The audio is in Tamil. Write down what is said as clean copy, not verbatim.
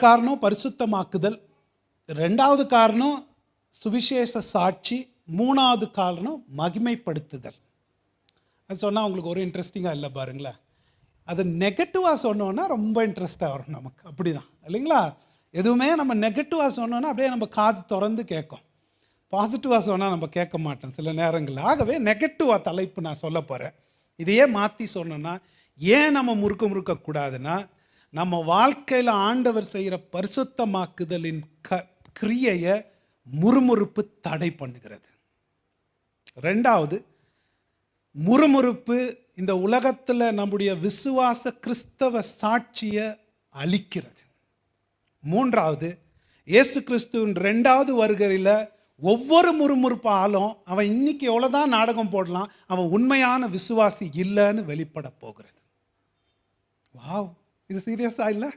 காரணம் பரிசுத்தமாக்குதல், ரெண்டாவது காரணம் சுவிசேஷ சாட்சி, மூணாவது காரணம் மகிமைப்படுத்துதல். அது சொன்னால் உங்களுக்கு ஒரு இன்ட்ரெஸ்டிங்காக இல்லை பாருங்களேன். அது நெகட்டிவாக சொன்னோன்னா ரொம்ப இன்ட்ரெஸ்டாக வரும் நமக்கு, அப்படி தான் இல்லைங்களா? எதுவுமே நம்ம நெகட்டிவாக சொன்னோன்னா அப்படியே நம்ம காது திறந்து கேட்கும். பாசிட்டிவாக சொன்னால் நம்ம கேட்க மாட்டோம் சில நேரங்களில். ஆகவே நெகட்டிவாக தலைப்பு நான் சொல்ல போகிறேன். இதையே மாற்றி சொன்னோன்னா, ஏன் நம்ம முறுக்கக்கூடாதுன்னா, நம்ம வாழ்க்கையில் ஆண்டவர் செய்கிற பரிசுத்தமாக்குதலின் கிரியையை முறுமுறுப்பு தடை பண்ணுகிறது. ரெண்டாவது, முறுமுறுப்பு இந்த உலகத்தில் நம்முடைய விசுவாச கிறிஸ்தவ சாட்சியை அழிக்கிறது. மூன்றாவது, இயேசு கிறிஸ்துவின் ரெண்டாவது வருகையில் ஒவ்வொரு முறுமுறுப்பாலும் அவன் இன்னைக்கு எவ்வளோதான் நாடகம் போடலாம், அவன் உண்மையான விசுவாசி இல்லைன்னு வெளிப்பட போகிறது. வாவ், இது சீரியஸா இல்லை?